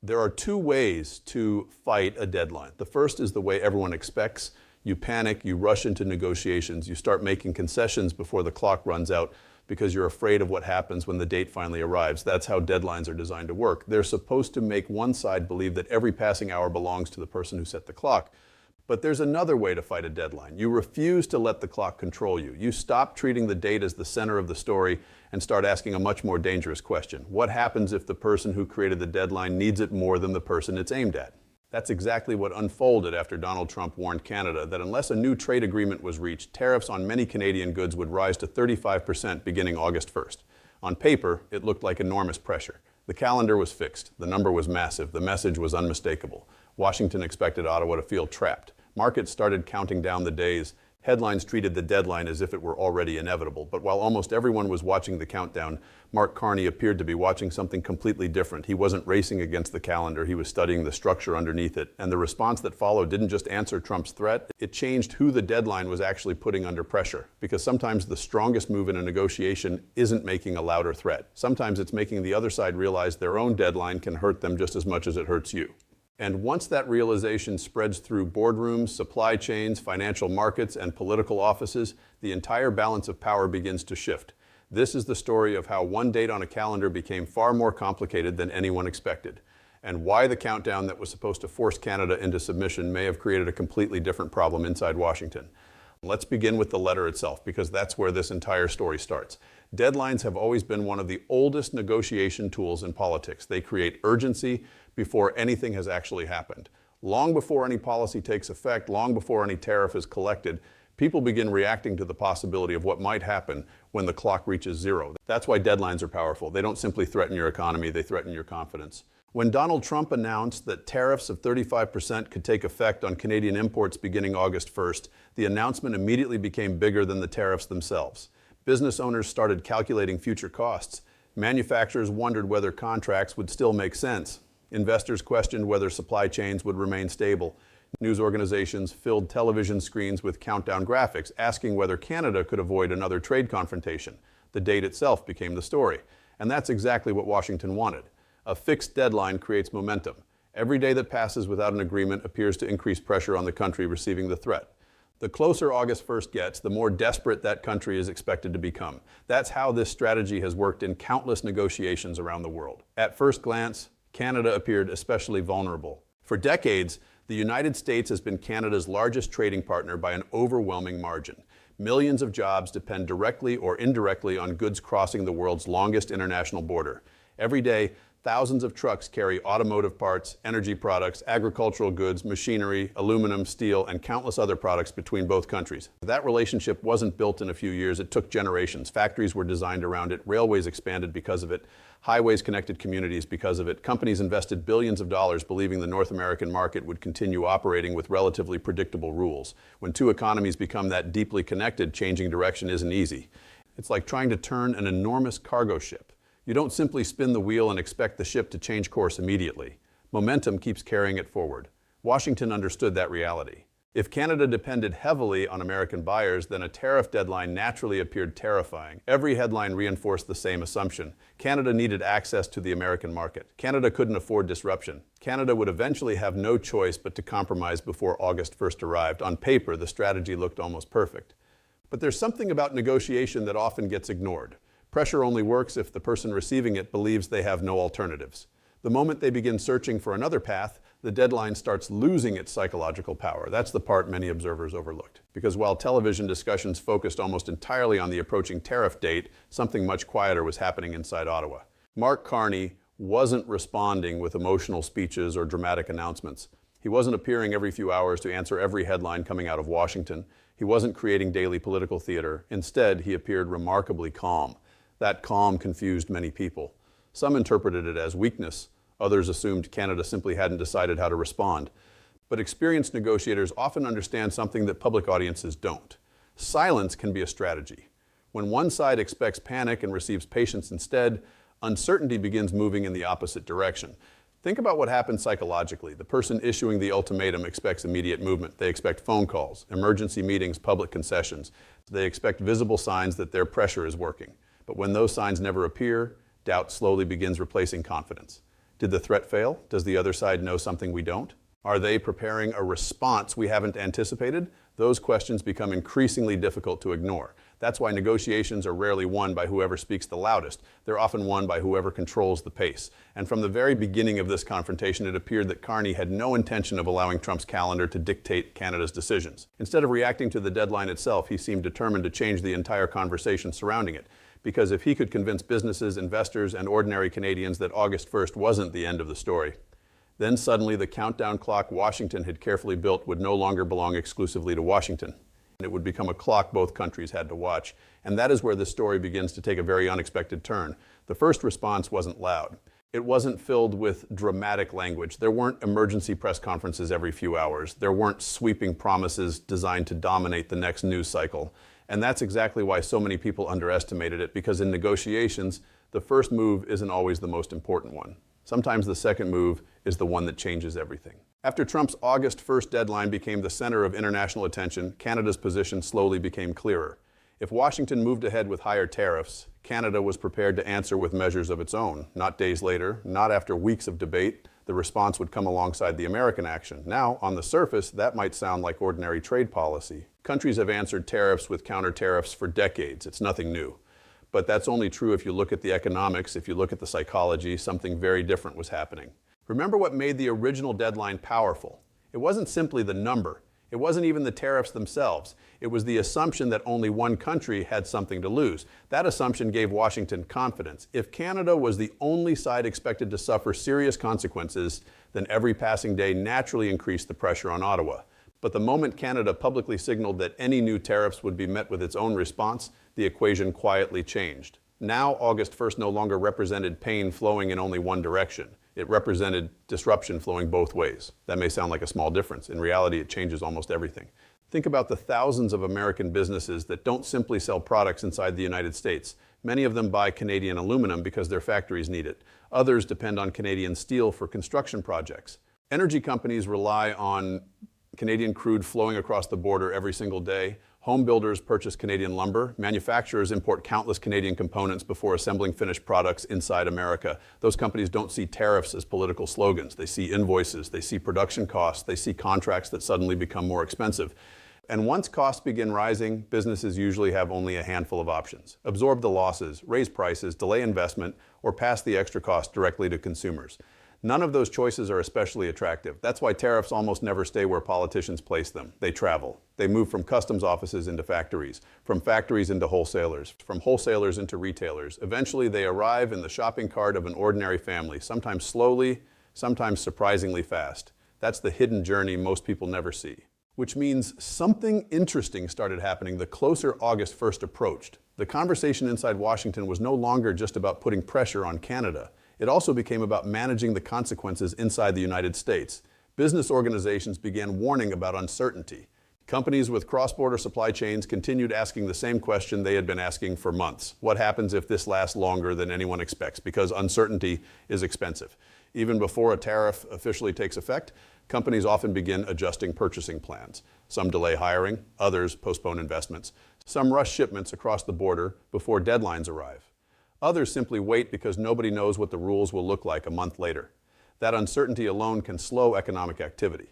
There are two ways to fight a deadline. The first is the way everyone expects. You panic, you rush into negotiations, you start making concessions before the clock runs out because you're afraid of what happens when the date finally arrives. That's how deadlines are designed to work. They're supposed to make one side believe that every passing hour belongs to the person who set the clock. But there's another way to fight a deadline. You refuse to let the clock control you. You stop treating the date as the center of the story and start asking a much more dangerous question. What happens if the person who created the deadline needs it more than the person it's aimed at? That's exactly what unfolded after Donald Trump warned Canada that unless a new trade agreement was reached, tariffs on many Canadian goods would rise to 35% beginning August 1st. On paper, it looked like enormous pressure. The calendar was fixed. The number was massive. The message was unmistakable. Washington expected Ottawa to feel trapped. Markets started counting down the days. Headlines treated the deadline as if it were already inevitable. But while almost everyone was watching the countdown, Mark Carney appeared to be watching something completely different. He wasn't racing against the calendar. He was studying the structure underneath it. And the response that followed didn't just answer Trump's threat. It changed who the deadline was actually putting under pressure. Because sometimes the strongest move in a negotiation isn't making a louder threat. Sometimes it's making the other side realize their own deadline can hurt them just as much as it hurts you. And once that realization spreads through boardrooms, supply chains, financial markets, and political offices, the entire balance of power begins to shift. This is the story of how one date on a calendar became far more complicated than anyone expected, and why the countdown that was supposed to force Canada into submission may have created a completely different problem inside Washington. Let's begin with the letter itself, because that's where this entire story starts. Deadlines have always been one of the oldest negotiation tools in politics. They create urgency before anything has actually happened. Long before any policy takes effect, long before any tariff is collected, people begin reacting to the possibility of what might happen when the clock reaches zero. That's why deadlines are powerful. They don't simply threaten your economy, they threaten your confidence. When Donald Trump announced that tariffs of 35% could take effect on Canadian imports beginning August 1st, the announcement immediately became bigger than the tariffs themselves. Business owners started calculating future costs. Manufacturers wondered whether contracts would still make sense. Investors questioned whether supply chains would remain stable. News organizations filled television screens with countdown graphics, asking whether Canada could avoid another trade confrontation. The date itself became the story. And that's exactly what Washington wanted. A fixed deadline creates momentum. Every day that passes without an agreement appears to increase pressure on the country receiving the threat. The closer August 1st gets, the more desperate that country is expected to become. That's how this strategy has worked in countless negotiations around the world. At first glance, Canada appeared especially vulnerable. For decades, the United States has been Canada's largest trading partner by an overwhelming margin. Millions of jobs depend directly or indirectly on goods crossing the world's longest international border. Every day, thousands of trucks carry automotive parts, energy products, agricultural goods, machinery, aluminum, steel, and countless other products between both countries. That relationship wasn't built in a few years. It took generations. Factories were designed around it. Railways expanded because of it. Highways connected communities because of it. Companies invested billions of dollars believing the North American market would continue operating with relatively predictable rules. When two economies become that deeply connected, changing direction isn't easy. It's like trying to turn an enormous cargo ship. You don't simply spin the wheel and expect the ship to change course immediately. Momentum keeps carrying it forward. Washington understood that reality. If Canada depended heavily on American buyers, then a tariff deadline naturally appeared terrifying. Every headline reinforced the same assumption. Canada needed access to the American market. Canada couldn't afford disruption. Canada would eventually have no choice but to compromise before August 1st arrived. On paper, the strategy looked almost perfect. But there's something about negotiation that often gets ignored. Pressure only works if the person receiving it believes they have no alternatives. The moment they begin searching for another path, the deadline starts losing its psychological power. That's the part many observers overlooked. Because while television discussions focused almost entirely on the approaching tariff date, something much quieter was happening inside Ottawa. Mark Carney wasn't responding with emotional speeches or dramatic announcements. He wasn't appearing every few hours to answer every headline coming out of Washington. He wasn't creating daily political theater. Instead, he appeared remarkably calm. That calm confused many people. Some interpreted it as weakness. Others assumed Canada simply hadn't decided how to respond. But experienced negotiators often understand something that public audiences don't. Silence can be a strategy. When one side expects panic and receives patience instead, uncertainty begins moving in the opposite direction. Think about what happens psychologically. The person issuing the ultimatum expects immediate movement. They expect phone calls, emergency meetings, public concessions. They expect visible signs that their pressure is working. But when those signs never appear, doubt slowly begins replacing confidence. Did the threat fail? Does the other side know something we don't? Are they preparing a response we haven't anticipated? Those questions become increasingly difficult to ignore. That's why negotiations are rarely won by whoever speaks the loudest. They're often won by whoever controls the pace. And from the very beginning of this confrontation, it appeared that Carney had no intention of allowing Trump's calendar to dictate Canada's decisions. Instead of reacting to the deadline itself, he seemed determined to change the entire conversation surrounding it. Because if he could convince businesses, investors, and ordinary Canadians that August 1st wasn't the end of the story, then suddenly the countdown clock Washington had carefully built would no longer belong exclusively to Washington. It would become a clock both countries had to watch. And that is where this story begins to take a very unexpected turn. The first response wasn't loud. It wasn't filled with dramatic language. There weren't emergency press conferences every few hours. There weren't sweeping promises designed to dominate the next news cycle. And that's exactly why so many people underestimated it, because in negotiations, the first move isn't always the most important one. Sometimes the second move is the one that changes everything. After Trump's August 1st deadline became the center of international attention, Canada's position slowly became clearer. If Washington moved ahead with higher tariffs, Canada was prepared to answer with measures of its own. Not days later, not after weeks of debate, the response would come alongside the American action. Now, on the surface, that might sound like ordinary trade policy. Countries have answered tariffs with counter-tariffs for decades. It's nothing new. But that's only true if you look at the economics, if you look at the psychology. Something very different was happening. Remember what made the original deadline powerful. It wasn't simply the number. It wasn't even the tariffs themselves. It was the assumption that only one country had something to lose. That assumption gave Washington confidence. If Canada was the only side expected to suffer serious consequences, then every passing day naturally increased the pressure on Ottawa. But the moment Canada publicly signaled that any new tariffs would be met with its own response, the equation quietly changed. Now, August 1st no longer represented pain flowing in only one direction. It represented disruption flowing both ways. That may sound like a small difference. In reality, it changes almost everything. Think about the thousands of American businesses that don't simply sell products inside the United States. Many of them buy Canadian aluminum because their factories need it. Others depend on Canadian steel for construction projects. Energy companies rely on Canadian crude flowing across the border every single day. Home builders purchase Canadian lumber. Manufacturers import countless Canadian components before assembling finished products inside America. Those companies don't see tariffs as political slogans. They see invoices, they see production costs, they see contracts that suddenly become more expensive. And once costs begin rising, businesses usually have only a handful of options. Absorb the losses, raise prices, delay investment, or pass the extra cost directly to consumers. None of those choices are especially attractive. That's why tariffs almost never stay where politicians place them. They travel. They move from customs offices into factories, from factories into wholesalers, from wholesalers into retailers. Eventually, they arrive in the shopping cart of an ordinary family, sometimes slowly, sometimes surprisingly fast. That's the hidden journey most people never see. Which means something interesting started happening the closer August 1st approached. The conversation inside Washington was no longer just about putting pressure on Canada. It also became about managing the consequences inside the United States. Business organizations began warning about uncertainty. Companies with cross-border supply chains continued asking the same question they had been asking for months. What happens if this lasts longer than anyone expects? Because uncertainty is expensive. Even before a tariff officially takes effect, companies often begin adjusting purchasing plans. Some delay hiring, others postpone investments. Some rush shipments across the border before deadlines arrive. Others simply wait because nobody knows what the rules will look like a month later. That uncertainty alone can slow economic activity.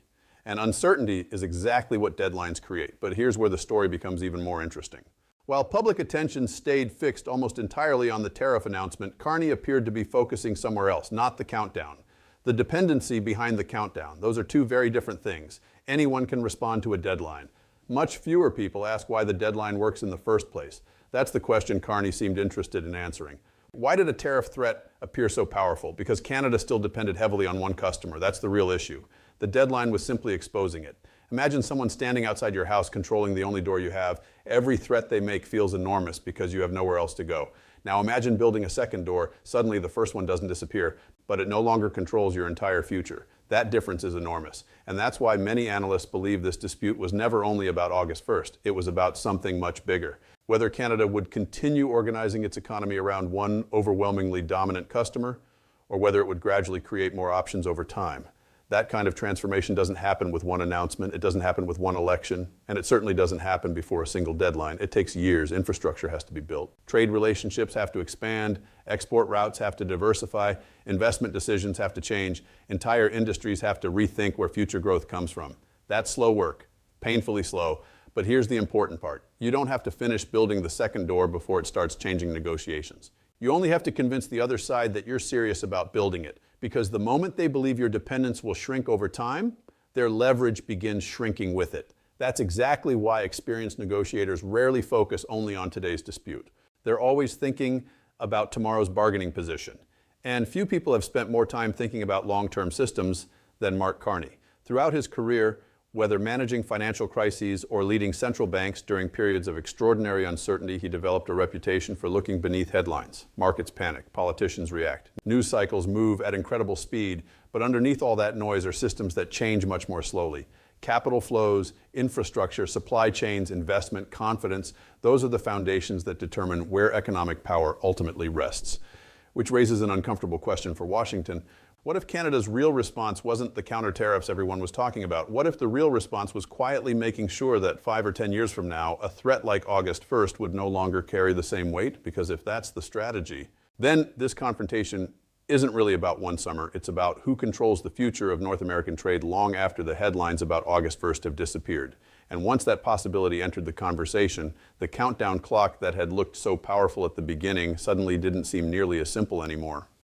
And uncertainty is exactly what deadlines create. But here's where the story becomes even more interesting. While public attention stayed fixed almost entirely on the tariff announcement, Carney appeared to be focusing somewhere else, not the countdown. The dependency behind the countdown. Those are two very different things. Anyone can respond to a deadline. Much fewer people ask why the deadline works in the first place. That's the question Carney seemed interested in answering. Why did a tariff threat appear so powerful? Because Canada still depended heavily on one customer. That's the real issue. The deadline was simply exposing it. Imagine someone standing outside your house controlling the only door you have. Every threat they make feels enormous because you have nowhere else to go. Now imagine building a second door. Suddenly the first one doesn't disappear, but it no longer controls your entire future. That difference is enormous. And that's why many analysts believe this dispute was never only about August 1st. It was about something much bigger. Whether Canada would continue organizing its economy around one overwhelmingly dominant customer, or whether it would gradually create more options over time. That kind of transformation doesn't happen with one announcement, it doesn't happen with one election, and it certainly doesn't happen before a single deadline. It takes years. Infrastructure has to be built. Trade relationships have to expand, export routes have to diversify, investment decisions have to change, entire industries have to rethink where future growth comes from. That's slow work, painfully slow, but here's the important part. You don't have to finish building the second door before it starts changing negotiations. You only have to convince the other side that you're serious about building it, because the moment they believe your dependence will shrink over time, their leverage begins shrinking with it. That's exactly why experienced negotiators rarely focus only on today's dispute. They're always thinking about tomorrow's bargaining position. And few people have spent more time thinking about long-term systems than Mark Carney. Throughout his career, whether managing financial crises or leading central banks during periods of extraordinary uncertainty, he developed a reputation for looking beneath headlines. Markets panic, politicians react. News cycles move at incredible speed, but underneath all that noise are systems that change much more slowly. Capital flows, infrastructure, supply chains, investment, confidence, those are the foundations that determine where economic power ultimately rests. Which raises an uncomfortable question for Washington. What if Canada's real response wasn't the counter tariffs everyone was talking about? What if the real response was quietly making sure that 5 or 10 years from now, a threat like August 1st would no longer carry the same weight? Because if that's the strategy, then this confrontation isn't really about one summer. It's about who controls the future of North American trade long after the headlines about August 1st have disappeared. And once that possibility entered the conversation, the countdown clock that had looked so powerful at the beginning suddenly didn't seem nearly as simple anymore.